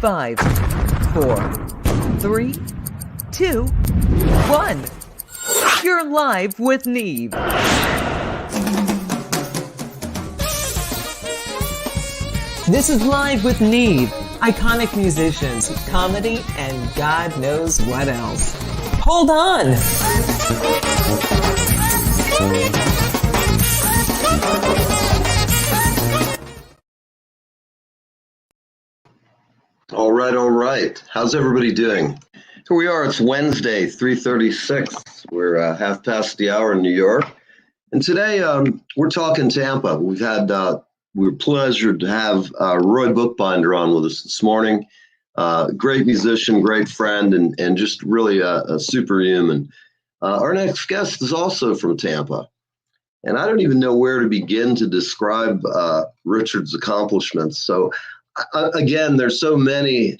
5, 4, 3, 2, 1. You're live with Neve. This is Live with Neve. Iconic musicians, comedy, and God knows what else. Hold on! All right. How's everybody doing? Here we are. It's Wednesday, 3:36. We're half past the hour in New York. And today we're talking Tampa. We're pleasured to have Roy Bookbinder on with us this morning. Great musician, great friend, and just really a superhuman. Our next guest is also from Tampa. And I don't even know where to begin to describe Richard's accomplishments. So again, there's so many.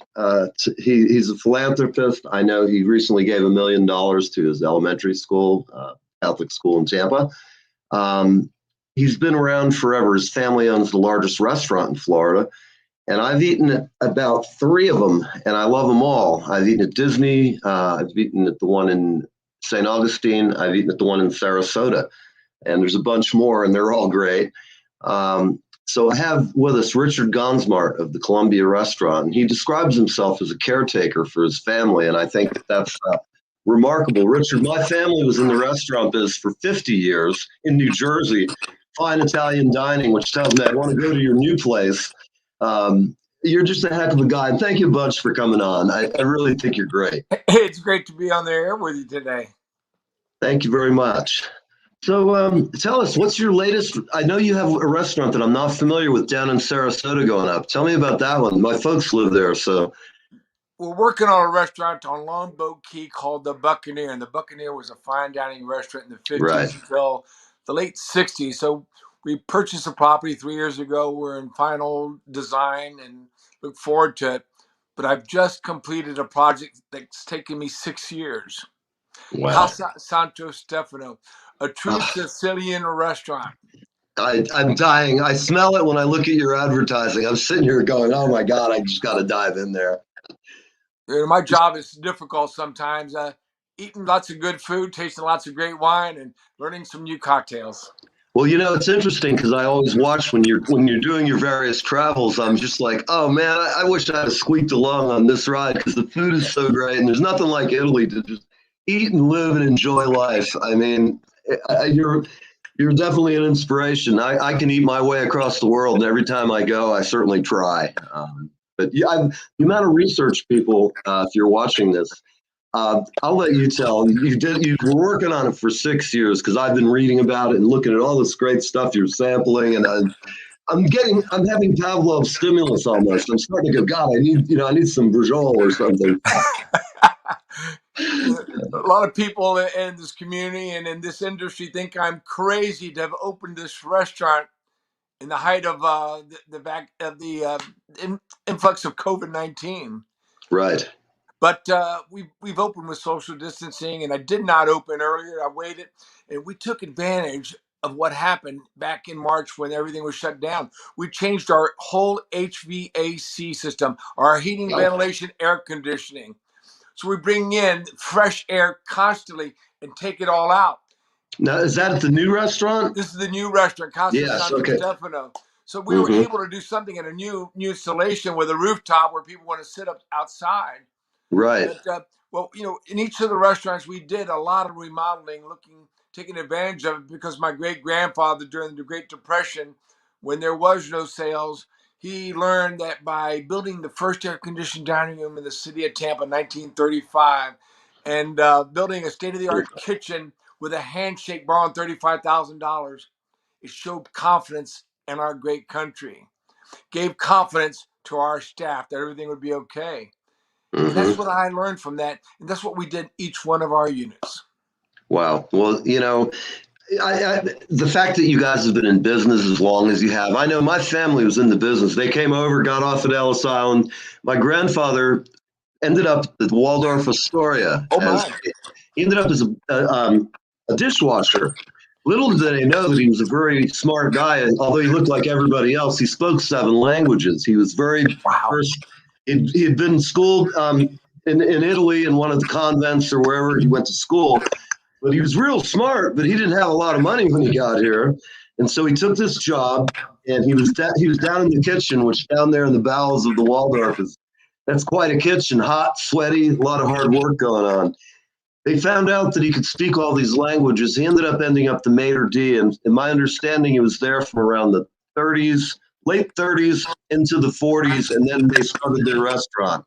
He's a philanthropist. I know he recently gave $1 million to his elementary school, Catholic school in Tampa. He's been around forever. His family owns the largest restaurant in Florida. And I've eaten at about 3 of them, and I love them all. I've eaten at Disney. I've eaten at the one in St. Augustine. I've eaten at the one in Sarasota. And there's a bunch more, and they're all great. So I have with us Richard Gonzmart of the Columbia Resteraunt, and he describes himself as a caretaker for his family, and I think that's remarkable. Richard, my family was in the restaurant business for 50 years in New Jersey, fine Italian dining, which tells me I want to go to your new place. You're just a heck of a guy, and thank you a bunch for coming on. I really think you're great. Hey, it's great to be on the air with you today. Thank you very much. So tell us, what's your latest? I know you have a restaurant that I'm not familiar with down in Sarasota going up. Tell me about that one. My folks live there, so. We're working on a restaurant on Longboat Key called the Buccaneer, and the Buccaneer was a fine dining restaurant in the 50s Right. until the late 60s. So we purchased the property 3 years ago. We're in final design and look forward to it. But I've just completed a project that's taken me 6 years. Wow. Casa Santo Stefano, a true Sicilian restaurant. I'm dying. I smell it when I look at your advertising. I'm sitting here going, oh my God, I just got to dive in there. My job is difficult sometimes. Eating lots of good food, tasting lots of great wine, and learning some new cocktails. Well, it's interesting because I always watch when you're doing your various travels. I'm just like, oh man, I wish I had squeaked along on this ride because the food is so great, and there's nothing like Italy to just eat and live and enjoy life. I mean, you're definitely an inspiration. I can eat my way across the world, and every time I go, I certainly try. But the amount of research people, if you're watching this, I'll let you tell. You were working on it for 6 years because I've been reading about it and looking at all this great stuff you're sampling, and I'm having Pavlov's stimulus almost. I'm starting to go, God, I need some Brujol or something. A lot of people in this community and in this industry think I'm crazy to have opened this restaurant in the height of the influx of COVID-19. Right. But we've opened with social distancing, and I did not open earlier. I waited, and we took advantage of what happened back in March when everything was shut down. We changed our whole HVAC system, our heating, ventilation, air conditioning. So we bring in fresh air constantly and take it all out. Now, is that at the new restaurant? This is the new restaurant, Casa Santo Stefano. So we were able to do something in a new installation with a rooftop where people want to sit up outside. Right. But, in each of the restaurants, we did a lot of remodeling, taking advantage of it because my great-grandfather during the Great Depression, when there was no sales, he learned that by building the first air-conditioned dining room in the city of Tampa in 1935 and building a state-of-the-art kitchen with a handshake borrowing $35,000, it showed confidence in our great country, gave confidence to our staff that everything would be okay. And that's what I learned from that, and that's what we did each one of our units. Wow. Well, the fact that you guys have been in business as long as you have, I know my family was in the business. They came over, got off at Ellis Island. My grandfather ended up at Waldorf Astoria. He ended up as a dishwasher. Little did they know that he was a very smart guy. And although he looked like everybody else, he spoke 7 languages. He was very He had been schooled in Italy in one of the convents or wherever he went to school. But he was real smart, but he didn't have a lot of money when he got here. And so he took this job, and he was down in the kitchen, which down there in the bowels of the Waldorf that's quite a kitchen, hot, sweaty, a lot of hard work going on. They found out that he could speak all these languages. He ended up ending up the maitre d', and in my understanding, he was there from around the 30s, late 30s into the 40s, and then they started their restaurant.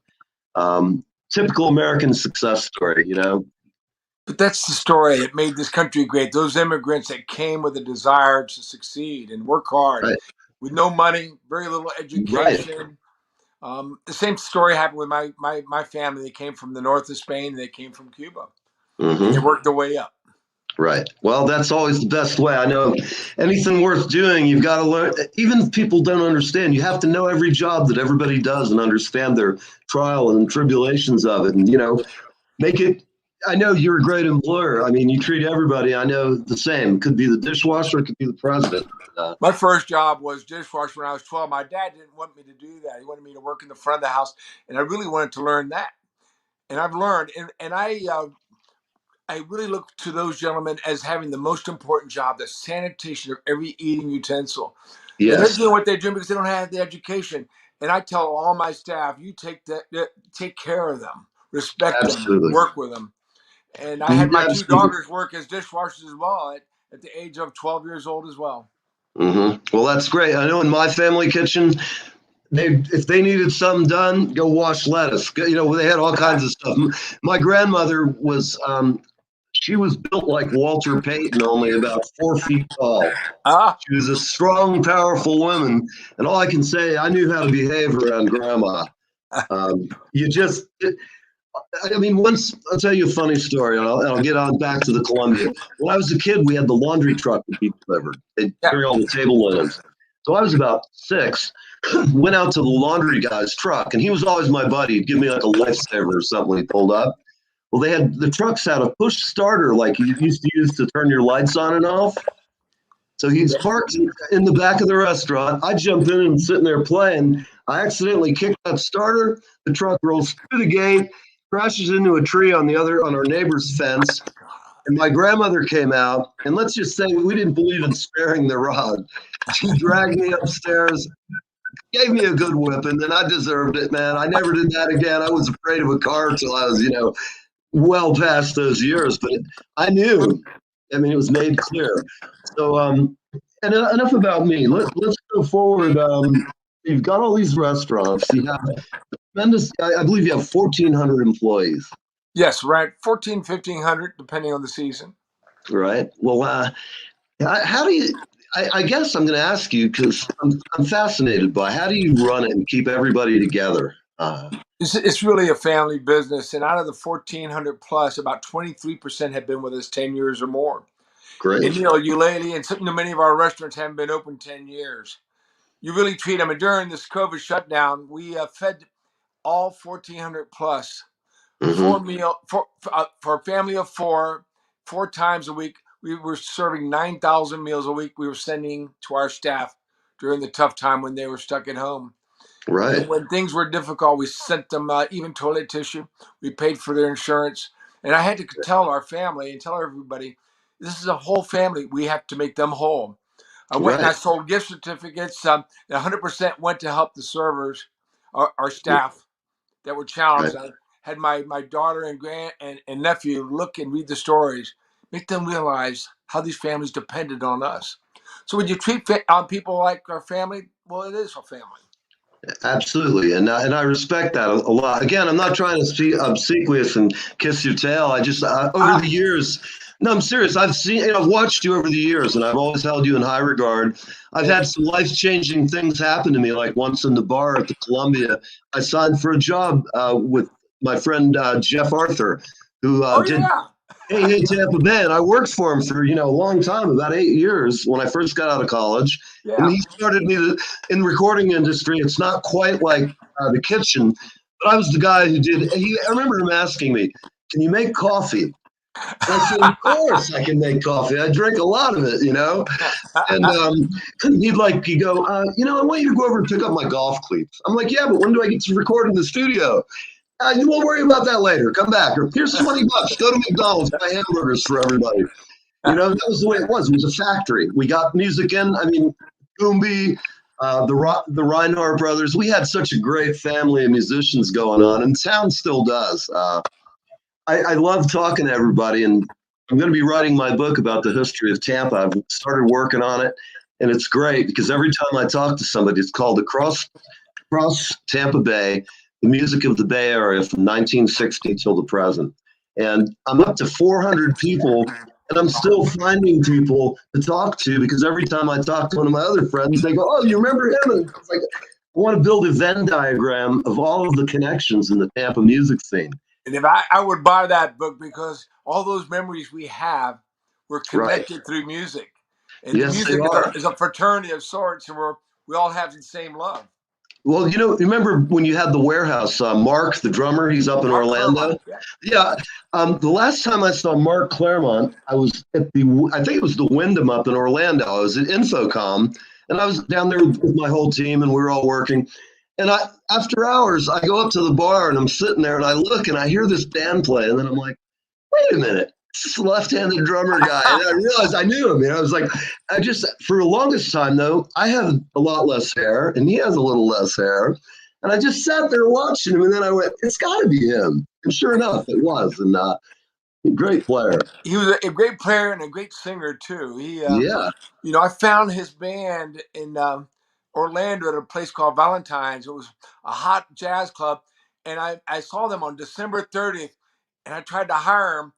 Typical American success story, you know. But that's the story that made this country great. Those immigrants that came with a desire to succeed and work hard, Right. with no money, very little Right. education. The same story happened with my family. They came from the north of Spain. They came from Cuba, and they Mm-hmm. worked their way up. Right. Well, that's always the best way. I know anything worth doing, you've got to learn. Even if people don't understand, you have to know every job that everybody does and understand their trial and tribulations of it. And, you know, make it. I know you're a great employer. I mean, you treat everybody, I know, the same. It could be the dishwasher, it could be the president. My first job was dishwasher when I was 12. My dad didn't want me to do that. He wanted me to work in the front of the house, and I really wanted to learn that. And I've learned, and I really look to those gentlemen as having the most important job, the sanitation of every eating utensil. And they're Yes, doing what they're doing because they don't have the education. And I tell all my staff, you take care of them, respect them, absolutely. work with them. And I had my two Absolutely. daughters work as dishwashers as well at the age of 12 years old as well. Mm-hmm. Well, that's great. I know in my family kitchen, if they needed something done, go wash lettuce. You know, they had all kinds of stuff. My grandmother was she was built like Walter Payton, only about 4 feet tall. Ah, She was a strong, powerful woman, and all I can say, I knew how to behave around Grandma. You just, I mean, once I'll tell you a funny story, and I'll get on back to the Columbia. When I was a kid, we had the laundry truck that he delivered. They'd carry all the table linens. So I was about 6. Went out to the laundry guy's truck, and he was always my buddy. He'd give me like a lifesaver or something when he pulled up. Well, the trucks had a push starter like you used to use to turn your lights on and off. So he's parked in the back of the restaurant. I jump in and sitting there playing. I accidentally kick that starter. The truck rolls through the gate, crashes into a tree on our neighbor's fence. And my grandmother came out, and let's just say we didn't believe in sparing the rod. She dragged me upstairs, gave me a good whipping, and I deserved it, man. I never did that again. I was afraid of a car until I was, well past those years, but I knew. I mean, it was made clear. So, and enough about me. Let's go forward. You've got all these restaurants. You have tremendous. I believe you have 1,400 employees. yes, right. 1,500, depending on the season. Right. Well, how do you? I guess I'm going to ask you because I'm fascinated by how do you run it and keep everybody together. It's really a family business, and out of the 1,400 plus, about 23% have been with us 10 years or more. Great. And you lately, and many of our restaurants haven't been open 10 years. You really treat them. And during this COVID shutdown, we fed all 1,400 plus for a family of 4 times a week. We were serving 9,000 meals a week. We were sending to our staff during the tough time when they were stuck at home. Right. And when things were difficult, we sent them even toilet tissue. We paid for their insurance. And I had to tell our family and tell everybody, this is a whole family. We have to make them whole. I went and I sold gift certificates. 100% went to help the servers, our staff that were challenged. Right. I had my daughter and nephew look and read the stories, make them realize how these families depended on us. So when you treat people like our family, well, it is a family. Absolutely, and I respect that a lot. Again, I'm not trying to be obsequious and kiss your tail. I just over the years, no, I'm serious. I've watched you over the years, and I've always held you in high regard. I've had some life-changing things happen to me, like once in the bar at the Columbia, I signed for a job with my friend Jeff Arthur, who did. Hey, Tampa Bay. And I worked for him for, a long time, about 8 years when I first got out of college. Yeah. And he started me in the recording industry. It's not quite like the kitchen, but I was the guy who did. I remember him asking me, can you make coffee? I said, of course I can make coffee. I drink a lot of it, And he'd go, I want you to go over and pick up my golf cleats. I'm like, yeah, but when do I get to record in the studio? You won't worry about that later. Come back. Or here's $20. Go to McDonald's, buy hamburgers for everybody. That was the way it was. It was a factory. We got music in. I mean, Goomby, the Reinhardt brothers. We had such a great family of musicians going on, and town still does. I love talking to everybody, and I'm going to be writing my book about the history of Tampa. I've started working on it, and it's great because every time I talk to somebody, it's called Across Tampa Bay, the music of the Bay Area from 1960 till the present. And I'm up to 400 people, and I'm still finding people to talk to because every time I talk to one of my other friends, they go, oh, you remember him? And it's like, I want to build a Venn diagram of all of the connections in the Tampa music scene. And if I would buy that book because all those memories we have were connected through music. And yes, the music is a fraternity of sorts, and we all have the same love. Well, remember when you had the warehouse, Mark, the drummer, he's up in Orlando. Yeah. The last time I saw Mark Claremont, I was at I think it was the Wyndham up in Orlando. I was at Infocom, and I was down there with my whole team, and we were all working. And after hours, I go up to the bar, and I'm sitting there, and I look, and I hear this band play, and then I'm like, wait a minute. This left-handed drummer guy. And I realized I knew him. I was like, for the longest time, though, I have a lot less hair, and he has a little less hair. And I just sat there watching him, and then I went, it's got to be him. And sure enough, it was. And a great player. He was a great player and a great singer, too. I found his band in Orlando at a place called Valentine's. It was a hot jazz club. And I saw them on December 30th, and I tried to hire him.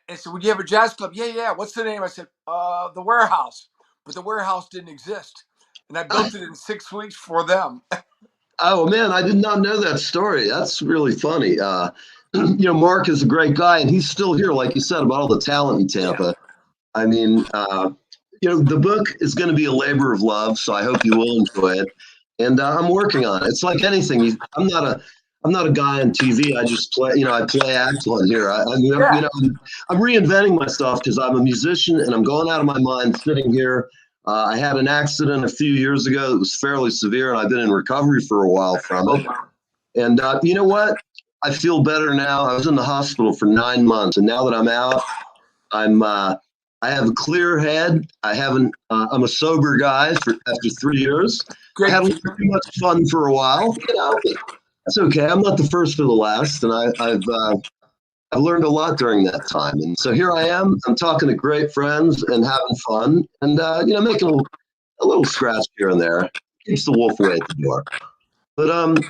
And so, would you have a jazz club? Yeah. What's the name? I said, the Warehouse. But the Warehouse didn't exist. And I built it in 6 weeks for them. Oh, man, I did not know that story. That's really funny. Mark is a great guy, and he's still here, like you said, about all the talent in Tampa. Yeah. I mean, the book is going to be a labor of love, so I hope you will enjoy it. And I'm working on it. It's like anything. I'm not a guy on TV. I just play, I play act on here. I'm reinventing myself because I'm a musician and I'm going out of my mind sitting here. I had an accident a few years ago that was fairly severe, and I've been in recovery for a while from it. And you know what? I feel better now. I was in the hospital for 9 months, and now that I'm out, I have a clear head. I'm a sober guy after 3 years. Great. I haven't had too much fun for a while. That's okay. I'm not the first or the last, and I've learned a lot during that time. And so here I am. I'm talking to great friends and having fun, and making a little scratch here and there. Keeps the wolf away at the door. But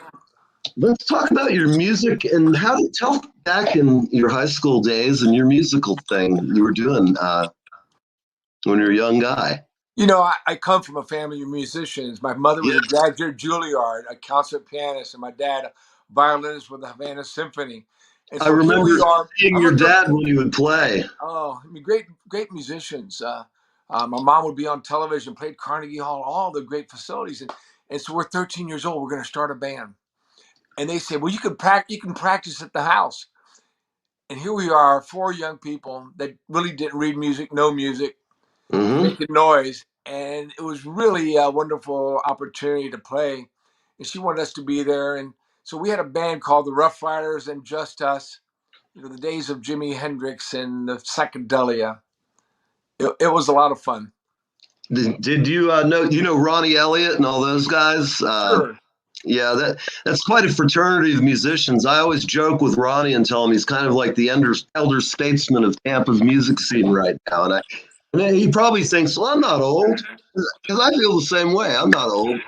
let's talk about your music and tell back in your high school days and your musical thing you were doing when you were a young guy. I come from a family of musicians. My mother was a graduate Juilliard, a concert pianist, and my dad a violinist with the Havana Symphony. And so I remember seeing your dad when he would play. Oh, great musicians. My mom would be on television, played Carnegie Hall, all the great facilities. And so we're 13 years old. We're going to start a band. And they said, well, you can practice at the house. And here we are, 4 young people that really didn't read music, know music, making noise. And it was really a wonderful opportunity to play. And she wanted us to be there. And so we had a band called the Rough Riders and Just Us, the days of Jimi Hendrix and the psychedelia. It was a lot of fun. Did you know Ronnie Elliott and all those guys? Sure. Yeah, that's quite a fraternity of musicians. I always joke with Ronnie and tell him he's kind of like the elder statesman of Tampa's music scene right now. And he probably thinks, well, I'm not old, because I feel the same way. I'm not old.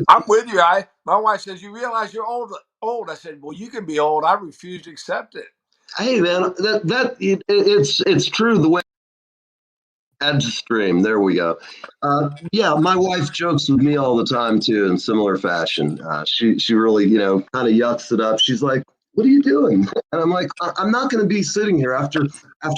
I'm with you. My wife says, you realize you're old. I said, well, you can be old. I refuse to accept it. Hey, man, it's true the way. Add to stream. There we go. My wife jokes with me all the time too, in similar fashion. She really, kind of yucks it up. She's like, "What are you doing?" And I'm like, "I'm not going to be sitting here after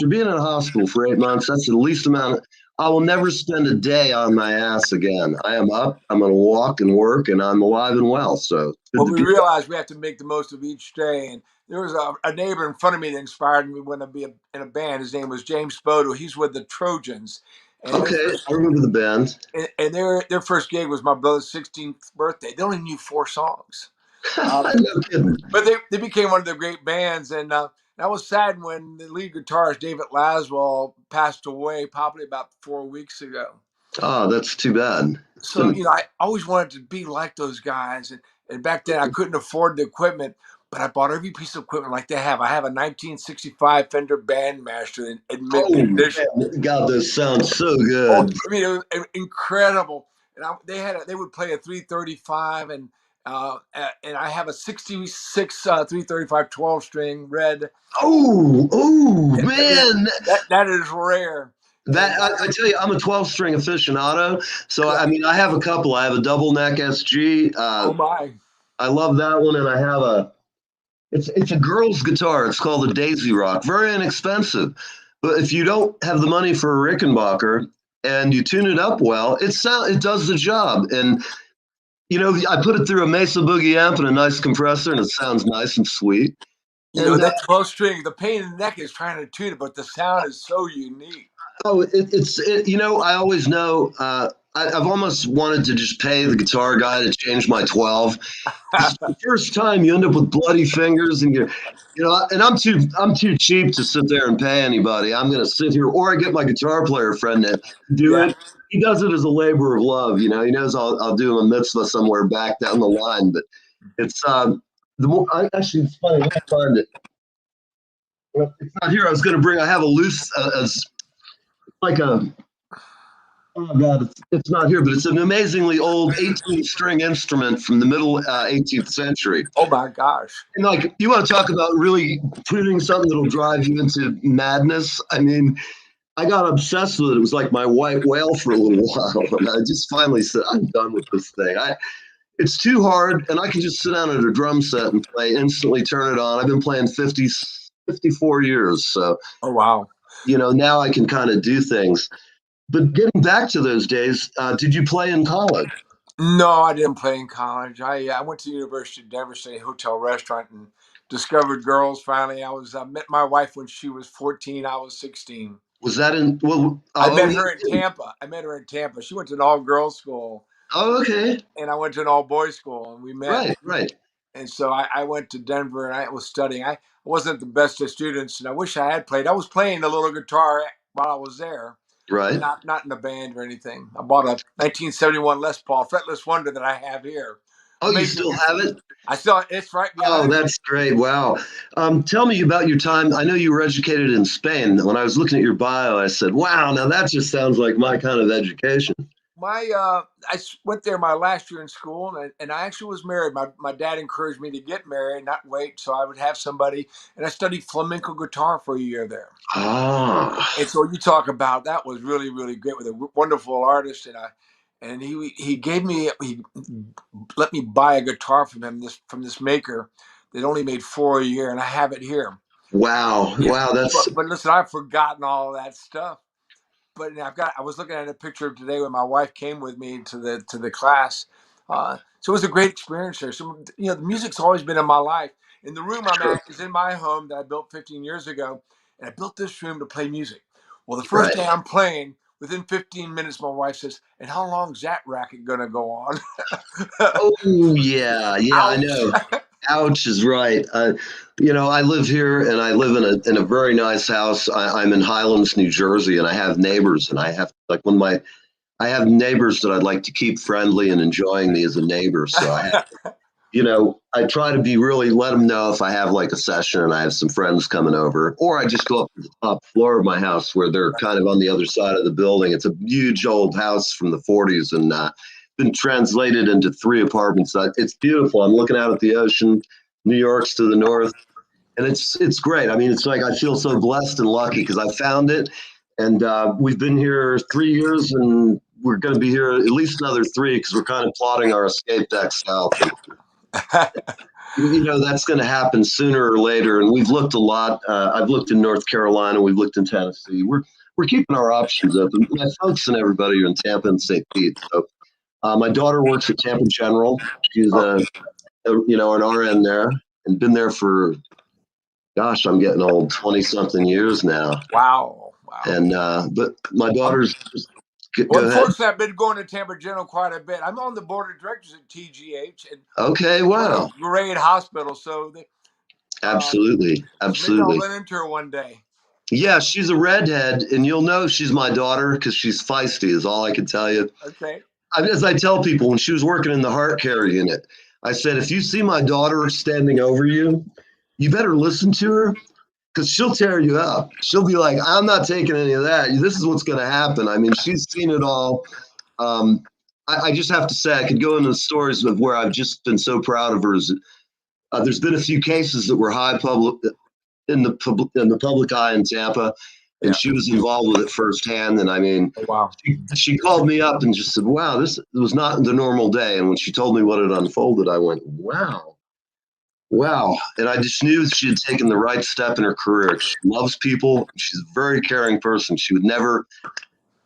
being in a hospital for 8 months. That's the least amount I will never spend a day on my ass again. I am up. I'm going to walk and work, and I'm alive and well. So good Well, to we be. realized we have to make the most of each day. And there was a neighbor in front of me that inspired me to want to be in a band. His name was James Bodo. He's with the Trojans. And their Okay, first, I remember the band. and their first gig was my brother's 16th birthday. They only knew 4 songs. Um, No kidding. but they became one of their great bands. And I was sad when the lead guitarist, David Laswell, passed away probably about 4 weeks ago. Oh, that's too bad. It's So, been. I always wanted to be like those guys. And back then I couldn't afford the equipment, but I bought every piece of equipment like they have. I have a 1965 Fender Bandmaster in mint Oh condition. man, God, those sound so Oh, good. I mean, it was incredible. And they would play a 335 and I have a 66 335 12 string red. Oh I mean, man, that is rare. And that I tell you, I'm a 12 string aficionado. So yeah, I mean, I have a couple. I have a double neck SG. oh my. I love that one, and I have a. It's a girl's guitar. It's called a Daisy Rock. Very inexpensive, but if you don't have the money for a Rickenbacker and you tune it up well, it does the job. And I put it through a Mesa Boogie amp and a nice compressor, and it sounds nice and sweet. And That 12 string, the pain in the neck is trying to tune it, but the sound is so unique. I always know. I've almost wanted to just pay the guitar guy to change my 12. The first time you end up with bloody fingers, and and I'm too cheap to sit there and pay anybody. I'm going to sit here, or I get my guitar player friend to do Yeah. it. He does it as a labor of love. He knows I'll do him a mitzvah somewhere back down the line. But it's the more actually it's funny. Let me find it. Well, it's not here. I was going to bring. I have a loose as like a. Oh God, it's not here, but it's an amazingly old 18-string instrument from the middle 18th century. Oh my gosh. And like, you want to talk about really putting something that'll drive you into madness? I mean, I got obsessed with it. It was like my white whale for a little while, and I just finally said, "I'm done with this thing. It's too hard, and I can just sit down at a drum set and play, instantly turn it on." I've been playing 54 years, so Oh wow. now I can kind of do things. But getting back to those days, did you play in college? No, I didn't play in college. I went to the University of Denver, studied hotel restaurant, and discovered girls. Finally, I met my wife when she was 14. I was 16. Was that in, well, I met oh, her in Tampa. She went to an all girls school, oh, okay. and I went to an all boys school, and we met. Right, right, And so I went to Denver, and I was studying. I wasn't the best of students, and I wish I had played. I was playing a little guitar while I was there, but right. not in a band or anything. I bought a 1971 Les Paul fretless wonder that I have here. Oh, you Amazing. still have it? It's right Oh, behind me. that's great. Wow. Tell me about your time. I know you were educated in Spain. When I was looking at your bio, I said, wow, now that just sounds like my kind of education. I went there my last year in school, and I actually was married. My dad encouraged me to get married, not wait, so I would have somebody. And I studied flamenco guitar for a year there. Ah, And so you talk about that was really really great with a wonderful artist, and he let me buy a guitar from him from this maker that only made 4 a year, and I have it here. wow. Yeah, Wow. That's but listen, I've forgotten all of that stuff. But I was looking at a picture today when my wife came with me to the class. So it was a great experience there. So the music's always been in my life. And the room I'm true. at is in my home that I built 15 years ago, and I built this room to play music. Well, the first Right. day I'm playing, within 15 minutes, my wife says, "And how long is that racket gonna go on?" Oh, yeah. Yeah, I Ouch. know. Ouch is right. I live here and I live in a very nice house. I'm in Highlands, New Jersey, and I have neighbors, and I have like I have neighbors that I'd like to keep friendly and enjoying me as a neighbor. So I try to be really let them know if I have like a session and I have some friends coming over, or I just go up to the top floor of my house where they're kind of on the other side of the building. It's a huge old house from the 40s and been translated into 3 apartments. It's beautiful. I'm looking out at the ocean. New York's to the north, and it's great. I mean, it's like I feel so blessed and lucky because I found it, and we've been here 3 years, and we're going to be here at least another 3 because we're kind of plotting our escape back south. That's going to happen sooner or later. And we've looked a lot. I've looked in North Carolina. We've looked in Tennessee. We're we're keeping our options open. My folks and everybody are in Tampa and St. Pete. So my daughter works at Tampa General. She's an RN there and been there for, gosh, I'm getting old, 20 something years now. Wow. And but my daughter's Well, go ahead. unfortunately, I've been going to Tampa General quite a bit. I'm on the board of directors at TGH, and Okay, what a wow. great hospital. So Absolutely. maybe I'll Absolutely. run into her one day. Yeah, she's a redhead, and you'll know she's my daughter because she's feisty, is all I can tell you. Okay. As I tell people, when she was working in the heart care unit, I said, if you see my daughter standing over you, you better listen to her because she'll tear you up. She'll be like, I'm not taking any of that. This is what's going to happen. I mean, she's seen it all. I just have to say, I could go into stories of where I've just been so proud of her. There's been a few cases that were high public in the public eye in Tampa, and Yeah. she was involved with it firsthand. And I mean, Oh, wow. she called me up and just said, "Wow, this was not the normal day." And when she told me what had unfolded, I went, "Wow, wow!" And I just knew she had taken the right step in her career. She loves people. She's a very caring person. She would never.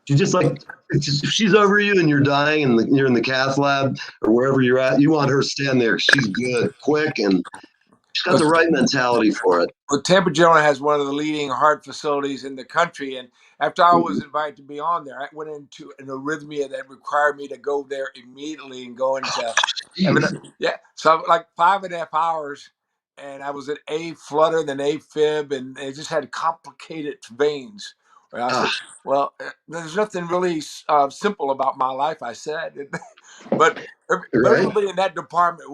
She just like. If she's over you and you're dying and you're in the cath lab or wherever you're at, you want her to stand there. She's good, quick, and she's got the right mentality for it. Well, Tampa General has one of the leading heart facilities in the country, and after I was Mhm. invited to be on there, I went into an arrhythmia that required me to go there immediately and go into Jeez. so like 5.5 hours, and I was at A flutter, then A-fib, and they just had complicated veins. And I said, Ah, "Well, there's nothing really simple about my life," I said, but but right? everybody in that department,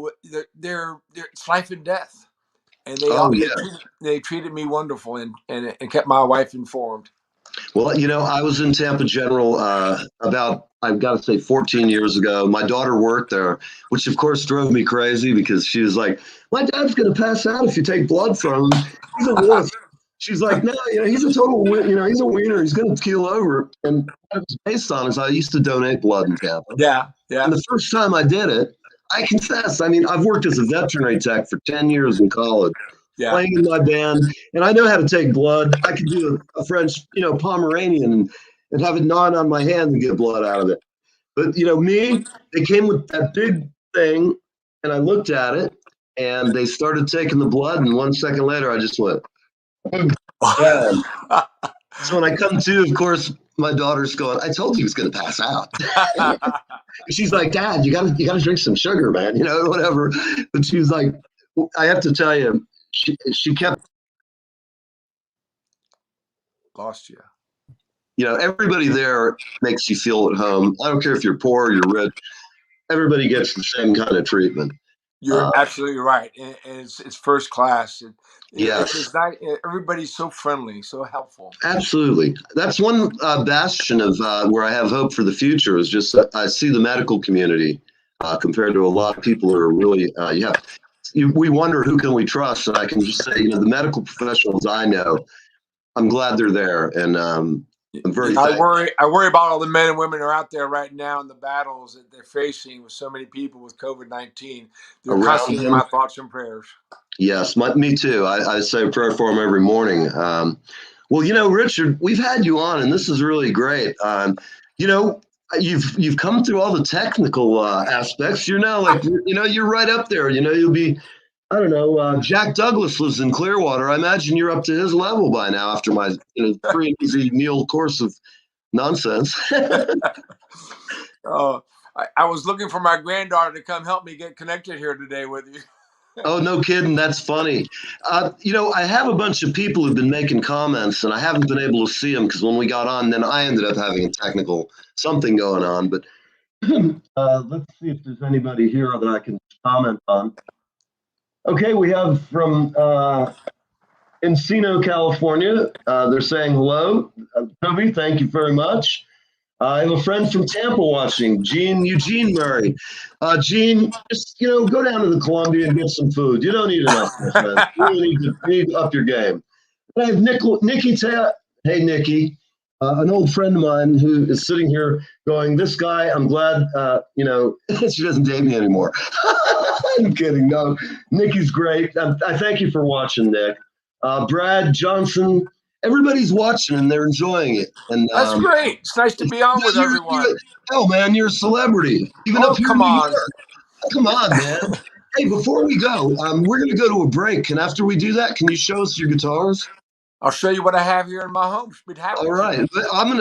they're it's life and death. And Oh, they treated me wonderful and kept my wife informed. well, I was in Tampa General about, I've got to say, 14 years ago. My daughter worked there, which of course drove me crazy because she was like, my dad's going to pass out if you take blood from him. He's a wuss. She's like, no, he's a total, he's a wiener. He's going to keel over. And what it was based on is I used to donate blood in Tampa. Yeah, And yeah, the first time I did it, I confess, I mean, I've worked as a veterinary tech for 10 years in college, yeah. playing in my band, and I know how to take blood. I could do a French, Pomeranian and have it gnawed on my hand and get blood out of it. But, me, they came with that big thing, and I looked at it, and they started taking the blood, and 1 second later, I just went, down. So when I come to, of course, my daughter's going, I told you he was going to pass out. She's like, Dad, you gotta drink some sugar, man, whatever. But she's like, I have to tell you, she kept, Lost you. everybody there makes you feel at home. I don't care if you're poor or you're rich. Everybody gets the same kind of treatment. You're absolutely right, and it's first class. Yes, It's not, everybody's so friendly, so helpful. absolutely. That's one bastion of where I have hope for the future is just that I see the medical community compared to a lot of people who are really, we wonder who can we trust. And I can just say, the medical professionals I know, I'm glad they're there. And I'm very thankful. I worry about all the men and women who are out there right now in the battles that they're facing with so many people with COVID-19. They're Around constantly in them. my thoughts and prayers. Yes, me too. I say a prayer for them every morning. Well, Richard, we've had you on, and this is really great. You've come through all the technical aspects. You're now like, you're right up there. You'll be, I don't know, Jack Douglas lives in Clearwater. I imagine you're up to his level by now after my free and easy meal course of nonsense. I was looking for my granddaughter to come help me get connected here today with you. Oh, no kidding. That's funny. I have a bunch of people who've been making comments, and I haven't been able to see them because when we got on, then I ended up having a technical something going on. But let's see if there's anybody here that I can comment on. Okay, we have from Encino, California. They're saying hello. Toby, thank you very much. I have a friend from Tampa watching, Eugene Murray. Gene, just go down to the Columbia and get some food. You don't need enough, my friend. You need to up your game. And I have Nikki. Hey, Nikki, an old friend of mine who is sitting here going, "This guy, I'm glad, she doesn't date me anymore." I'm kidding. No, Nikki's great. I thank you for watching, Nick. Brad Johnson. everybody's watching and they're enjoying it. And That's great. It's nice to be on with everyone. oh man, you're a celebrity, even Oh, up here in come New on. York. Come on, man. Hey, before we go, we're going to go to a break. And after we do that, can you show us your guitars? I'll show you what I have here in my home. We'd happy All right. to. But I'm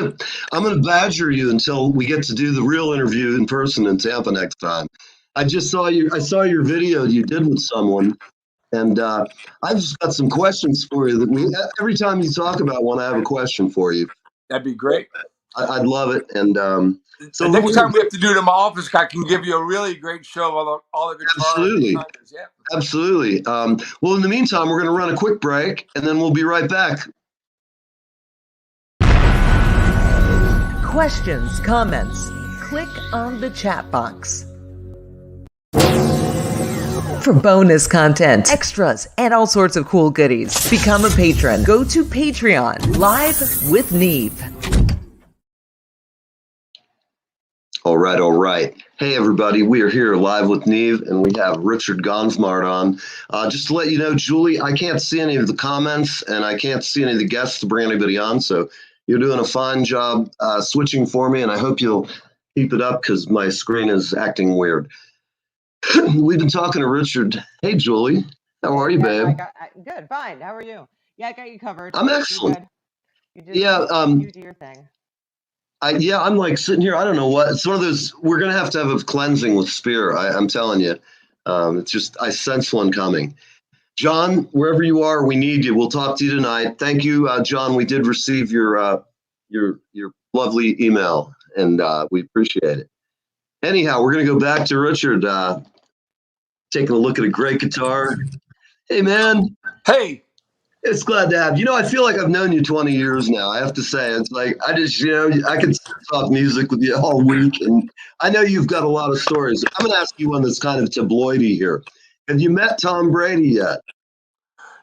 gonna badger you until we get to do the real interview in person in Tampa next time. I saw your video you did with someone, and I've just got some questions for you. Every time you talk about one, I have a question for you. That'd be great. I'd love it. And The next time we have to do it in my office, I can give you a really great show of all the guitar. Absolutely. Yeah. Absolutely. Well, in the meantime, we're going to run a quick break, and then we'll be right back. Questions, comments, click on the chat box. For bonus content, extras, and all sorts of cool goodies, become a patron. Go to Patreon, Live with Neve. All right, all right. Hey, everybody, we are here live with Neve, and we have Richard Gonzmart on. Just to let you know, Julie, I can't see any of the comments, and I can't see any of the guests to bring anybody on, so you're doing a fine job switching for me, and I hope you'll keep it up because my screen is acting weird. We've been talking to Richard. Hey, Julie. How are you, babe? Good, fine. How are you? Yeah, I got you covered. I'm excellent. You just you do your thing. I'm like sitting here. I don't know what. It's one of those. We're gonna have a cleansing with Spear. I'm telling you. It's just I sense one coming. John, wherever you are, we need you. We'll talk to you tonight. Thank you, John. We did receive your lovely email, and we appreciate it. Anyhow, we're gonna go back to Richard. Taking a look at a great guitar. Hey, man. Hey. It's glad to have you. I feel like I've known you 20 years now. I have to say, it's like I just, I could talk music with you all week, and I know you've got a lot of stories. I'm going to ask you one that's kind of tabloidy here. Have you met Tom Brady yet?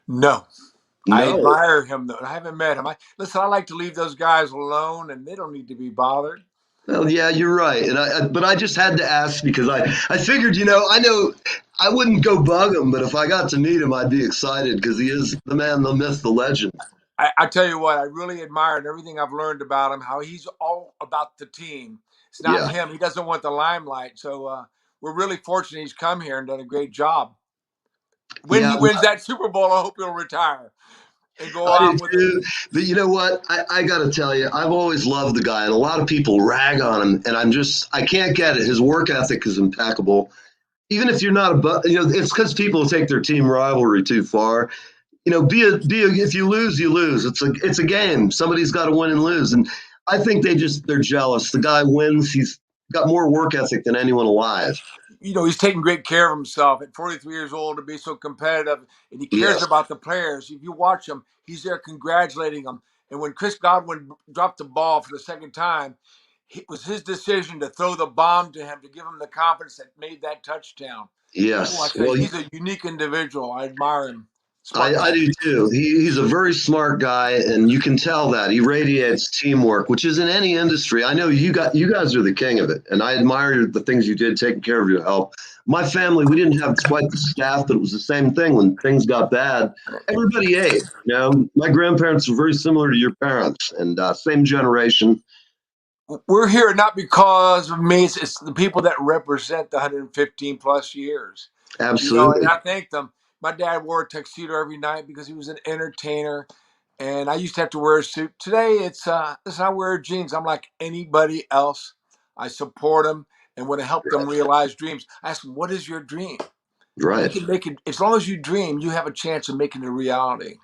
No. No. I admire him, though. I haven't met him. I like to leave those guys alone, and they don't need to be bothered. Well, yeah, you're right. But I just had to ask because I figured, I know I wouldn't go bug him, but if I got to meet him, I'd be excited because he is the man, the myth, the legend. I tell you what, I really admired everything I've learned about him, how he's all about the team. It's not him. He doesn't want the limelight. So we're really fortunate he's come here and done a great job. When he wins that Super Bowl, I hope he'll retire and go out with it. But you know what? I got to tell you, I've always loved the guy, and a lot of people rag on him, and I can't get it. His work ethic is impeccable. Even if you're not it's because people take their team rivalry too far. If you lose, you lose. It's a game. Somebody's got to win and lose, and I think they're jealous. The guy wins. He's got more work ethic than anyone alive. He's taking great care of himself at 43 years old to be so competitive, and he cares about the players. If you watch him, he's there congratulating them. And when Chris Godwin dropped the ball for the second time, it was his decision to throw the bomb to him to give him the confidence that made that touchdown. Yes. He's a unique individual. I admire him. I do too. He's a very smart guy, and you can tell that he radiates teamwork, which is in any industry. I know you guys are the king of it, and I admire the things you did taking care of your health. My family, we didn't have quite the staff, but it was the same thing when things got bad. Everybody ate. My grandparents were very similar to your parents, and same generation. We're here not because of me. It's the people that represent the 115 plus years. Absolutely. And I thank them. My dad wore a tuxedo every night because he was an entertainer, and I used to have to wear a suit. Today, I wear jeans. I'm like anybody else. I support them and want to help them realize dreams. I ask them, "What is your dream?" Right. You can make it. As long as you dream, you have a chance of making it a reality.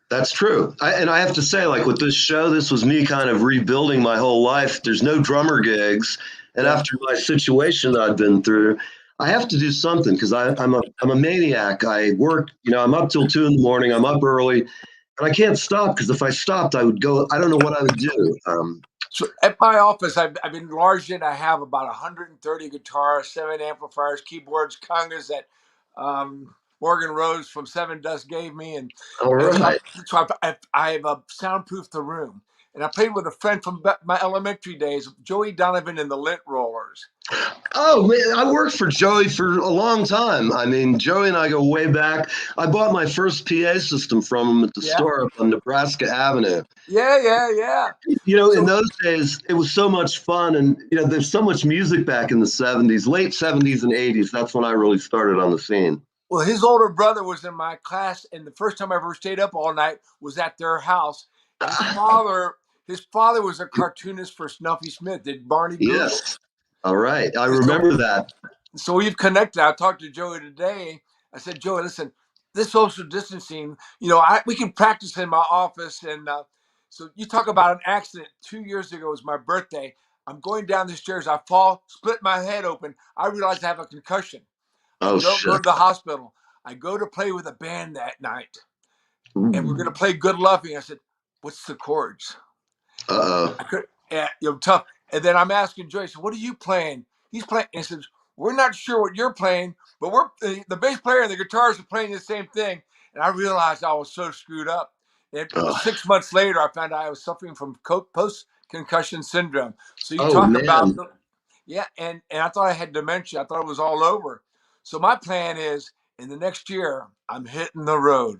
That's true. I have to say, like with this show, this was me kind of rebuilding my whole life. There's no drummer gigs, and after my situation that I've been through, I have to do something because I'm a maniac. I work, I'm up till 2 a.m. I'm up early, and I can't stop because if I stopped, I would go. I don't know what I would do. So at my office, I've enlarged it. I have about 130 guitars, 7 amplifiers, keyboards, congas that Morgan Rose from Seven Dust gave me, and so I've soundproofed the room. And I played with a friend from my elementary days, Joey Donovan and the Lint Rollers. Oh man, I worked for Joey for a long time. I mean, Joey and I go way back. I bought my first PA system from him at the Yeah, store up on Nebraska Avenue. yeah. In So, those days, it was so much fun, and there's so much music back in the '70s, late '70s and '80s. That's when I really started on the scene. well, his older brother was in my class, and the first time I ever stayed up all night was at their house. And his father was a cartoonist for Snuffy Smith, did Barney Google. Yes. All right. I And so remember that. so we've connected. I talked to Joey today. I said, Joey, listen, this social distancing, we can practice in my office. And so you talk about an accident. 2 years ago was my birthday. I'm going down the stairs. I fall, split my head open. I realized I have a concussion. I Oh don't go shit. to the hospital. I go to play with a band that night, and we're going to Ooh. play Good Loving. I said, what's the chords? Uh-oh. I could, tough. And then I'm asking Joyce, what are you playing? He's playing. And he says, we're not sure what you're playing, but the bass player and the guitars are playing the same thing. And I realized I was so screwed up. And Oh. 6 months later, I found out I was suffering from post concussion syndrome. So you Oh talk about, man. and I thought I had dementia. I thought it was all over. So my plan is in the next year, I'm hitting the road.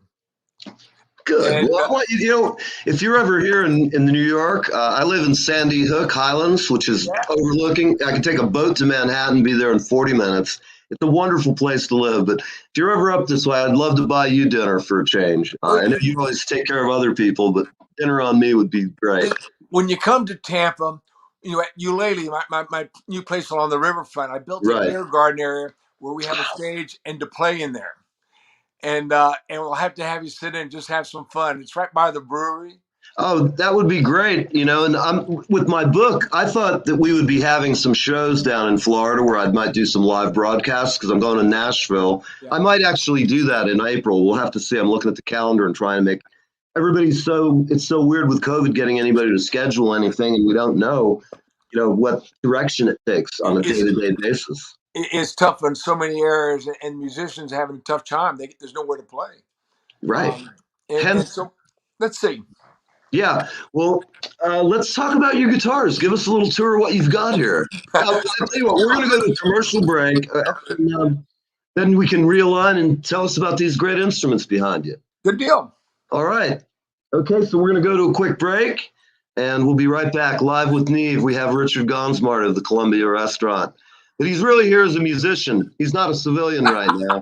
Good. And Well, if you're ever here in New York, I live in Sandy Hook Highlands, which is yeah, overlooking. I can take a boat to Manhattan, be there in 40 minutes. It's a wonderful place to live. But if you're ever up this way, I'd love to buy you dinner for a change. I know you always take care of other people, but dinner on me would be great. when you come to Tampa, at Eulalie, my new place along the riverfront, I built a Right. beer garden area where we have a stage and to play in there. And we'll have to have you sit in and just have some fun. It's right by the brewery. Oh, that would be great. And I'm with my book. I thought that we would be having some shows down in Florida where I might do some live broadcasts because I'm going to Nashville. Yeah. I might actually do that in April. We'll have to see. I'm looking at the calendar and trying to make it's so weird with COVID getting anybody to schedule anything, and we don't know, what direction it takes on a day-to-day basis. It's tough in so many areas, and musicians having a tough time. There's nowhere to play. Right. And Hence, so let's see. yeah. Well, let's talk about your guitars. Give us a little tour of what you've got here. I'll tell you what, we're going to go to a commercial break, and then we can realign and tell us about these great instruments behind you. Good deal. All right. Okay, so we're going to go to a quick break, and we'll be right back live with Neve. We have Richard Gonzmart of the Columbia Restaurant. But he's really here as a musician. He's not a civilian right now.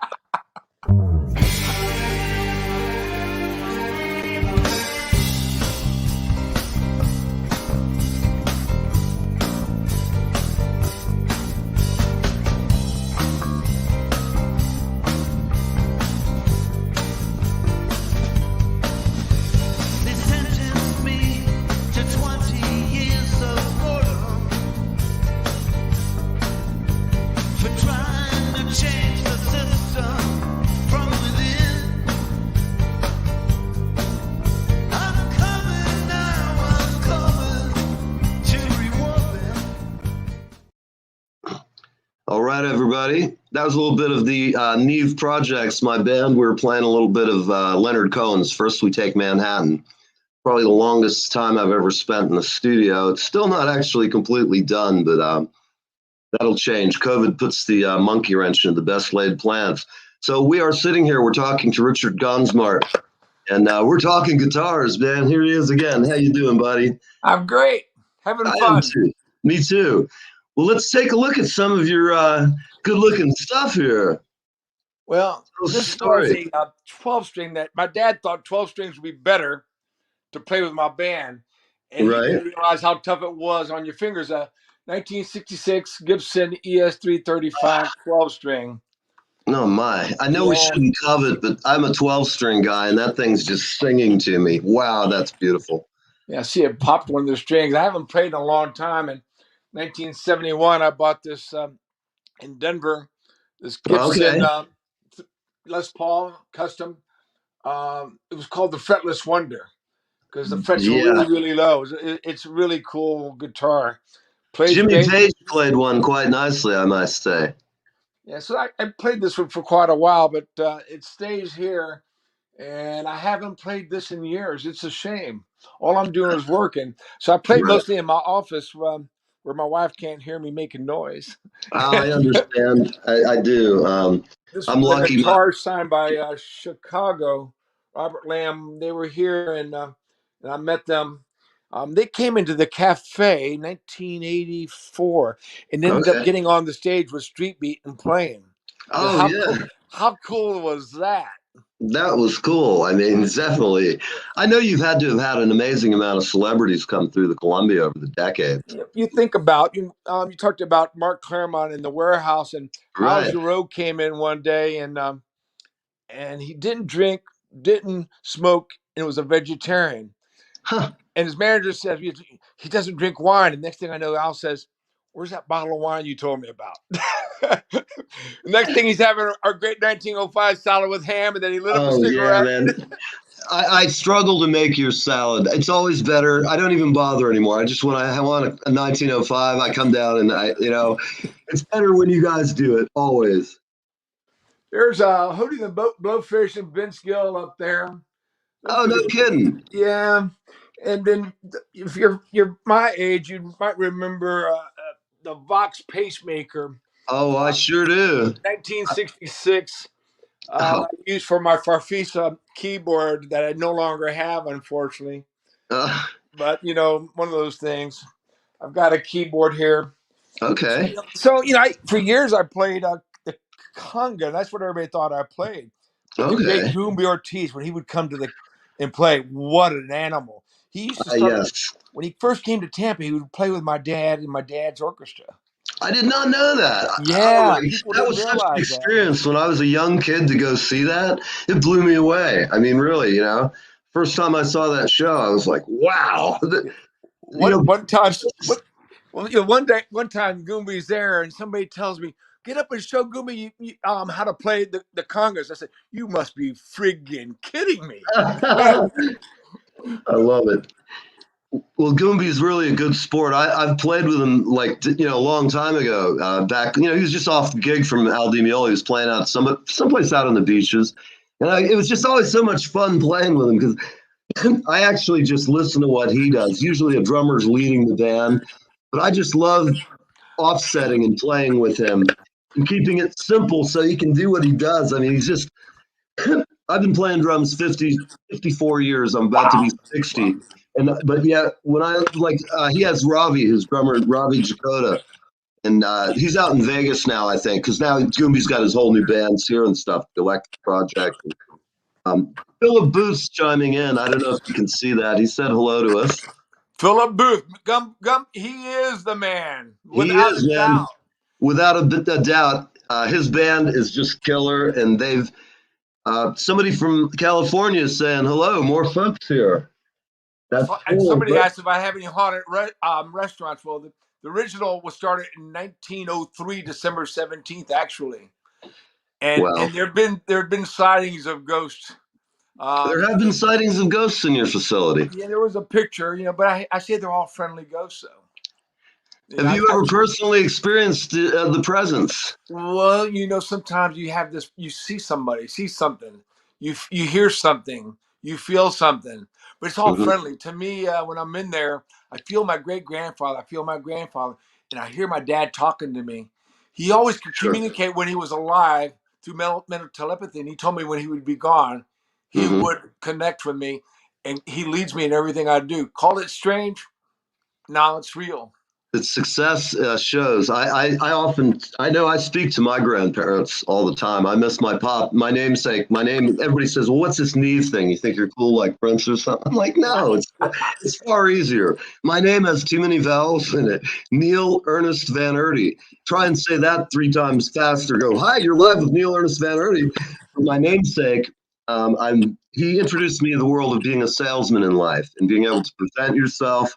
All right, everybody. That was a little bit of the Neve Projects, my band. We were playing a little bit of Leonard Cohen's First We Take Manhattan. Probably the longest time I've ever spent in the studio. It's still not actually completely done, but that'll change. COVID puts the monkey wrench in the best laid plans. So we are sitting here. We're talking to Richard Gonzmart, and we're talking guitars, man. Here he is again. How you doing, buddy? I'm great. Having I fun. am too. Me too. Well, let's take a look at some of your good-looking stuff here. Well, this was a 12-string that my dad thought 12 strings would be better to play with my band. And he didn't realize how tough it was on your fingers. A 1966 Gibson ES335 12-string. Oh, my. I know we shouldn't covet, but I'm a 12-string guy, and that thing's just singing to me. Wow, that's beautiful. Yeah, see, it popped one of the strings. I haven't played in a long time. In 1971, I bought this in Denver, this Gibson Les Paul custom. It was called the Fretless Wonder because the frets were really, really low. It's a really cool guitar. Jimmy Page played one quite nicely, I must say. Yeah, so I played this one for quite a while, but it stays here, and I haven't played this in years. It's a shame. All I'm doing is working. So I played mostly in my office where where my wife can't hear me making noise. I understand. I do. This I'm was a lucky. guitar signed by Chicago, Robert Lamb. They were here, and I met them. They came into the cafe 1984 and ended up Okay. getting on the stage with Street Beat and playing. Oh yeah, How cool was that? that was cool. I mean, definitely. I know you've had to have had an amazing amount of celebrities come through the Columbia over the decades. You think about you talked about Mark Claremont in the warehouse, and Al Right. Jarreau came in one day, and he didn't drink, didn't smoke, and was a vegetarian. Huh. And his manager says he doesn't drink wine. And next thing I know, Al says, "Where's that bottle of wine you told me about?" Next thing he's having our great 1905 salad with ham, and then he lit up a Oh yeah, cigarette. man. I struggle to make your salad. It's always better. I don't even bother anymore. I just when I want a 1905, I come down and it's better when you guys do it always. There's Hootie the Blowfish and Vince Gill up there. Oh, no kidding. Yeah, and then if you're my age, you might remember the Vox pacemaker, Oh, I sure do. 1966. Oh, I used for my Farfisa keyboard that I no longer have, unfortunately. uh, But one of those things. I've got a keyboard here. okay. So for years I played the conga. That's what everybody thought I played. But the great Okay. Goombie Ortiz, when he would come to the and play, what an animal! He used to start Yes. when he first came to Tampa. He would play with my dad in my dad's orchestra. I did not know that. Oh Yeah, my, people that didn't was such an realize that. experience when I was a young kid to go see that. It blew me away. I mean, really, first time I saw that show, I was like, wow. You know, One time, well, one time Goomby's there, and somebody tells me, "Get up and show Goomby how to play the congas." I said, "You must be friggin' kidding me!" I love it. Well, Goomby's really a good sport. I've played with him a long time ago. Back, he was just off the gig from Al Di Meola. He was playing out someplace out on the beaches, and it was just always so much fun playing with him because I actually just listen to what he does. Usually, a drummer's leading the band, but I just love offsetting and playing with him and keeping it simple so he can do what he does. I mean, he's just. I've been playing drums 54 years. I'm about to be 60. But yeah, when he has Ravi, his drummer, Ravi Jacoda, and he's out in Vegas now, I think, because now Goomby's got his whole new bands here and stuff, the Electric Project. Philip Booth's chiming in. I don't know if you can see that. He said hello to us. Philip Booth, he is the man, He without is, a man. doubt. Without a doubt. His band is just killer, and they've somebody from California is saying hello. More folks here. That's And cool. somebody asked if I have any haunted restaurants. Well, the original was started in 1903, December 17th, actually, and Well, there have been sightings of ghosts. there have been sightings of ghosts in your facility. Yeah, there was a picture, but I say they're all friendly ghosts, though. Have you ever personally experienced the presence? Well, sometimes you have this. You see somebody, see something, you hear something, you feel something, but it's all Mm-hmm. friendly to me. When I'm in there, I feel my great grandfather. I feel my grandfather, and I hear my dad talking to me. He always could Sure. communicate when he was alive through mental telepathy, and he told me when he would be gone, he Mm-hmm. would connect with me, and he leads me in everything I do. Call it strange? No, it's real. Its success shows. I know I speak to my grandparents all the time. I miss my pop, my namesake, my name. Everybody says, "Well, what's this Neve thing? You think you're cool like Prince or something?" I'm like, no, it's far easier. My name has too many vowels in it. Neil Ernest Van Erdy. Try and say that 3 times faster. Go, hi, you're live with Neil Ernest Van Erdy. For my namesake, he introduced me to the world of being a salesman in life and being able to present yourself.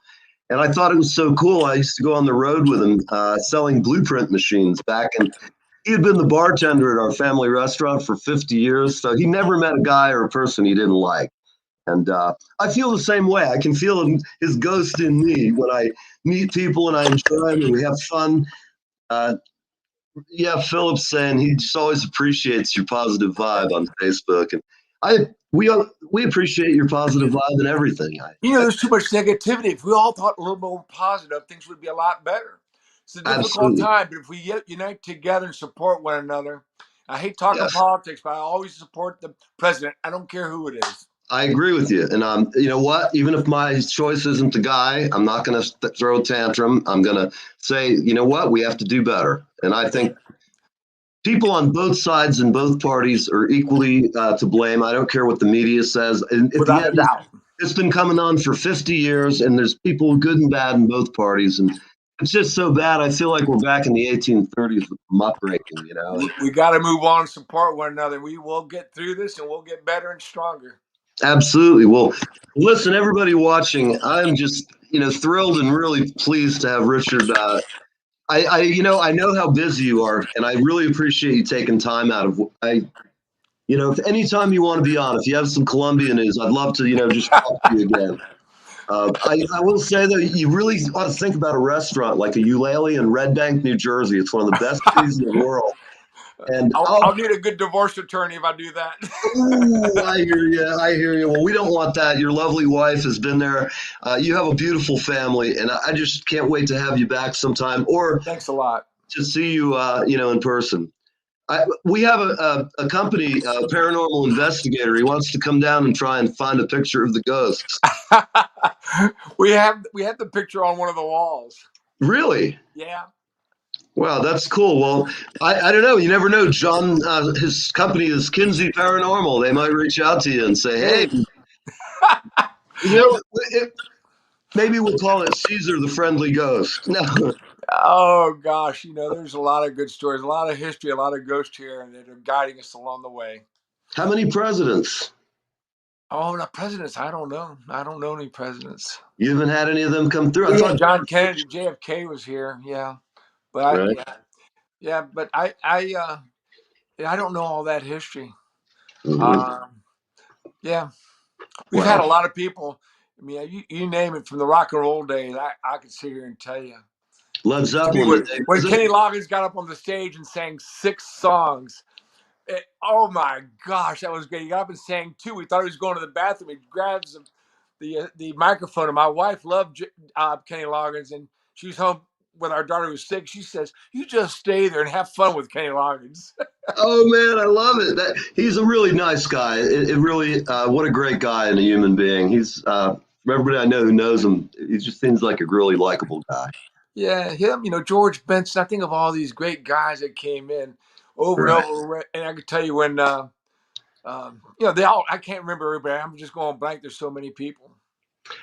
And I thought it was so cool. I used to go on the road with him selling blueprint machines back. And he had been the bartender at our family restaurant for 50 years. So he never met a guy or a person he didn't like. And I feel the same way. I can feel his ghost in me when I meet people and I enjoy them and we have fun. Yeah, Philip's saying he just always appreciates your positive vibe on Facebook. And We appreciate your positive vibe and everything. There's too much negativity. If we all thought a little more positive, things would be a lot better. It's a difficult Absolutely. time, but if we unite together and support one another, I hate talking Yes. politics, but I always support the president. I don't care who it is. I agree with you. And you know what? Even if my choice isn't the guy, I'm not going to throw a tantrum. I'm going to say, you know what? We have to do better. And I think people on both sides and both parties are equally to blame. I don't care what the media says. And at the Without a end, doubt. it's been coming on for 50 years, and there's people good and bad in both parties. And it's just so bad. I feel like we're back in the 1830s with muckraking, you know? We got to move on and support one another. We will get through this, and we'll get better and stronger. Absolutely. Well, listen, everybody watching, I'm just, thrilled and really pleased to have Richard. I know how busy you are, and I really appreciate you taking time out of. If anytime you want to be on, if you have some Columbia news, I'd love to, just talk to you again. I will say though, you really ought to think about a restaurant like a Eulalie in Red Bank, New Jersey. It's one of the best cities in the world. And I'll need a good divorce attorney if I do that. Ooh, I hear you. I hear you. Well, we don't want that. Your lovely wife has been there. You have a beautiful family, and I just can't wait to have you back sometime, or Thanks a lot. to see you, in person. We have a company, a paranormal investigator. He wants to come down and try and find a picture of the ghosts. we have the picture on one of the walls. Really? Yeah. Wow, that's cool. Well, I don't know. You never know. John, his company is Kinsey Paranormal. They might reach out to you and say, hey, maybe we'll call it Caesar the Friendly Ghost. No. Oh, gosh. There's a lot of good stories, a lot of history, a lot of ghosts here, and that are guiding us along the way. How many presidents? Oh, not presidents. I don't know. I don't know any presidents. You haven't had any of them come through? I thought John Kennedy, JFK was here. Yeah. But right. but I don't know all that history. Mm-hmm. Yeah, we've had a lot of people. I mean, you name it from the rock and roll days. I could sit here and tell you. Led Zeppelin. When Kenny Loggins got up on the stage and sang 6 songs, oh my gosh, that was great. He got up and sang 2. We thought he was going to the bathroom. He grabs the microphone, and my wife loved Kenny Loggins, and she was home when our daughter was sick. She says, "You just stay there and have fun with Kenny Loggins." Oh man, I love it. He's a really nice guy. It really, what a great guy and a human being. He's from everybody I know who knows him. He just seems like a really likable guy. Yeah, him. George Benson. I think of all these great guys that came in over and over. And I could tell you when, they all. I can't remember everybody. I'm just going blank. There's so many people.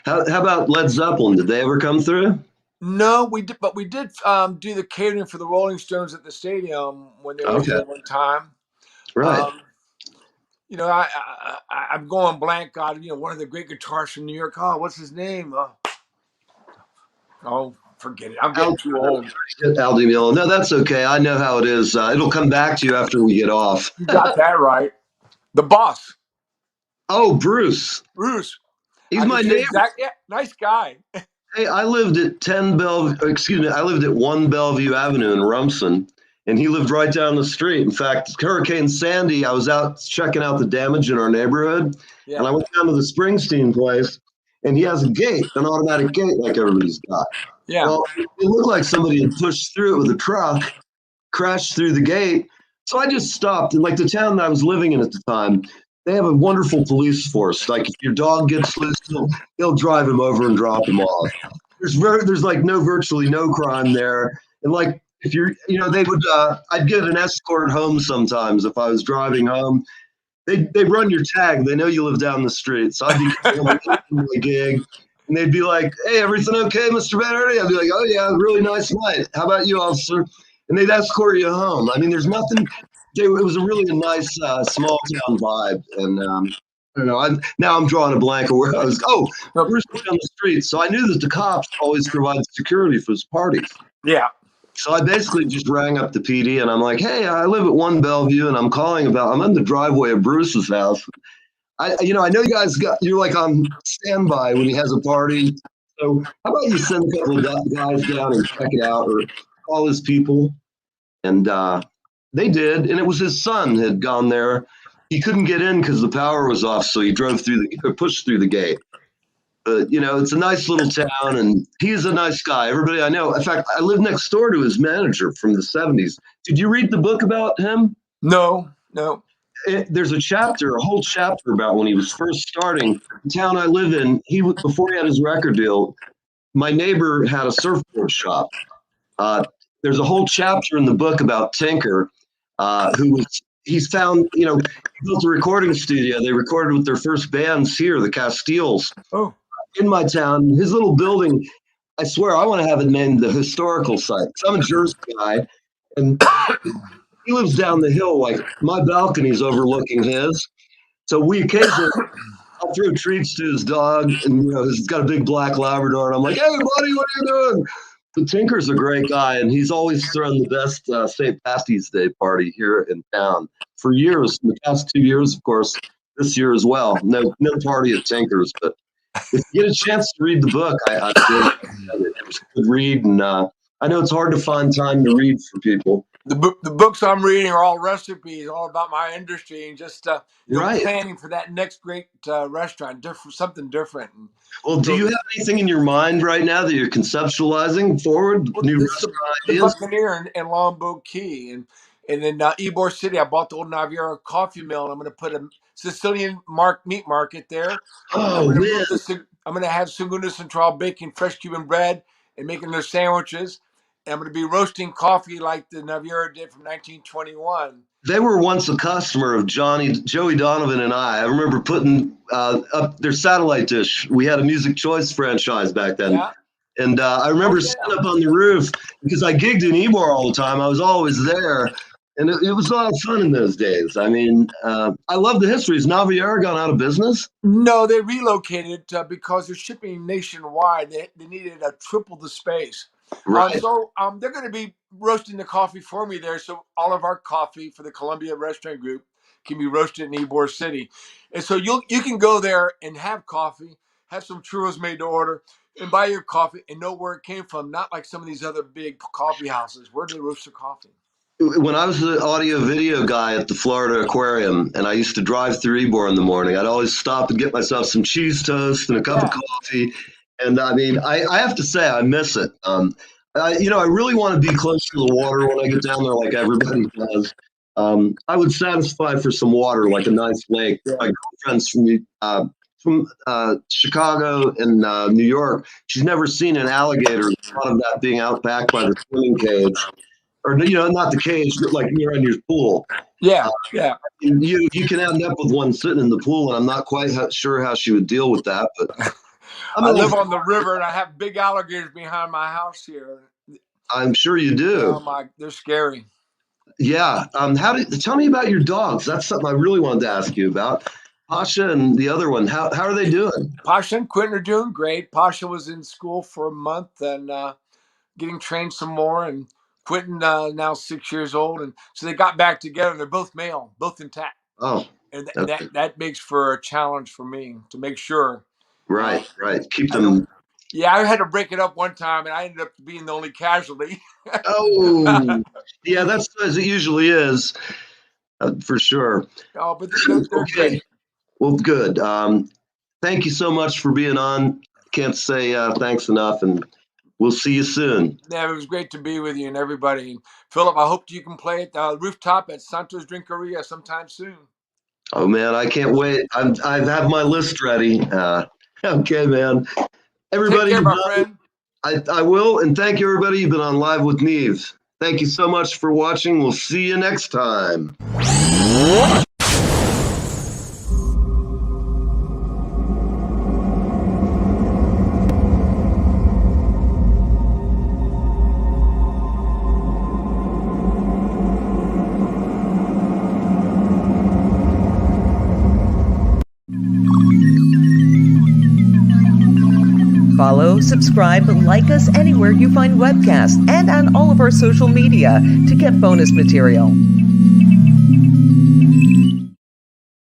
How about Led Zeppelin? Did they ever come through? No, we did, but we did do the catering for the Rolling Stones at the stadium when they were here one time. Right. I'm going blank. God, one of the great guitarists from New York. Oh, what's his name? Forget it. I'm getting too old. Al DiMillo. No, that's okay. I know how it is. It'll come back to you after we get off. You got that right. The boss. Oh, Bruce. Bruce. He's my neighbor. Yeah, nice guy. Hey, I lived at 1 Bellevue Avenue in Rumson, and he lived right down the street. In fact, Hurricane Sandy, I was out checking out the damage in our neighborhood, and I went down to the Springsteen place, and he has a gate, an automatic gate like everybody's got. Yeah. Well, it looked like somebody had pushed through it with a truck, crashed through the gate. So I just stopped. And like the town that I was living in at the time, they have a wonderful police force. Like if your dog gets loose, they'll drive him over and drop him off. There's like virtually no crime there. And like if you're, they would, I'd get an escort home sometimes if I was driving home. They run your tag. They know you live down the street. So I'd be going to my gig. And they'd be like, "Hey, everything okay, Mr. Bannerty?" I'd be like, "Oh, yeah, really nice night. How about you, officer?" And they'd escort you home. I mean, there's nothing. It was a really nice small town vibe. And I don't know. Now I'm drawing a blank of where I was. Oh, we're down the street. So I knew that the cops always provide security for his parties. Yeah. So I basically just rang up the PD and I'm like, "Hey, I live at 1 Bellevue and I'm in the driveway of Bruce's house. I know you guys you're like on standby when he has a party. So how about you send a couple of guys down and check it out or call his people?" And they did. And it was his son had gone there he couldn't get in because the power was off, so he pushed through the gate. But, it's a nice little town, and he's a nice guy. Everybody I know. In fact, I lived next door to his manager from the 70s. Did you read the book about him? No. There's a whole chapter about when he was first starting. The town I live in, before he had his record deal, my neighbor had a surfboard shop. There's a whole chapter in the book about Tinker, he's found, he built a recording studio. They recorded with their first bands here, the Castiles. Oh. In my town, his little building, I swear I want to have it named the historical site. I'm a Jersey guy, and he lives down the hill. Like, my balcony's overlooking his. So we occasionally, I'll throw treats to his dog, and he's got a big black Labrador, and I'm like, "Hey, buddy, what are you doing?" The Tinker's a great guy, and he's always thrown the best St. Patty's Day party here in town for years. In the past 2 years, of course, this year as well. No party at Tinker's, but if you get a chance to read the book, I think it was a good read, and I know it's hard to find time to read for people. The books I'm reading are all recipes, all about my industry, and just right. planning for that next great restaurant, something different. Well, do you have anything in your mind right now that you're conceptualizing forward? Well, new restaurant the ideas? Buccaneer in Longboat Key, and in Ybor City, I bought the old Naviera coffee mill, and I'm going to put a Sicilian meat market there. Oh, man. I'm going to have Segunda Central baking fresh Cuban bread and making their sandwiches. And I'm going to be roasting coffee like the Naviera did from 1921. They were once a customer of Joey Donovan and I. I remember putting up their satellite dish. We had a Music Choice franchise back then. Yeah. And I remember sitting up on the roof because I gigged in Ybor all the time. I was always there. And it was a lot of fun in those days. I mean, I love the history. Has Naviera gone out of business? No, they relocated because they're shipping nationwide. They needed triple the space. Right. So they're going to be roasting the coffee for me there. So all of our coffee for the Columbia Resteraunt Group can be roasted in Ybor City. And so you can go there and have coffee, have some churros made to order, and buy your coffee and know where it came from. Not like some of these other big coffee houses. Where do they roast their coffee? When I was the audio video guy at the Florida Aquarium, and I used to drive through Ybor in the morning, I'd always stop and get myself some cheese toast and a cup of coffee. And I mean, I have to say, I miss it. I really want to be close to the water when I get down there, like everybody does. I would satisfy for some water, like a nice lake. My girlfriend's from Chicago and New York. She's never seen an alligator. Thought of that being out back by the swimming cage. Or, not the cage, but like near on your pool. Yeah. You can end up with one sitting in the pool, and I'm not quite sure how she would deal with that. But I live on the river, and I have big alligators behind my house here. I'm sure you do. Oh they're scary. Yeah. Tell me about your dogs. That's something I really wanted to ask you about. Pasha and the other one. How are they doing? Pasha and Quentin are doing great. Pasha was in school for a month and getting trained some more, and Quentin now 6 years old, and so they got back together. They're both male, both intact. Oh, and that makes for a challenge for me to make sure. Right. Keep them. I had to break it up one time, and I ended up being the only casualty. Oh, yeah, that's as it usually is, for sure. Oh, but they're great. Well, good. Thank you so much for being on. Can't say thanks enough, and we'll see you soon. Yeah, it was great to be with you and everybody. And Philip, I hope you can play at the rooftop at Santos Drinkeria sometime soon. Oh, man, I can't wait. I have my list ready. Okay, man. Everybody, take care, my friend. I will, and thank you, everybody. You've been on Live with Neve. Thank you so much for watching. We'll see you next time. Follow, subscribe, like us anywhere you find webcasts and on all of our social media to get bonus material.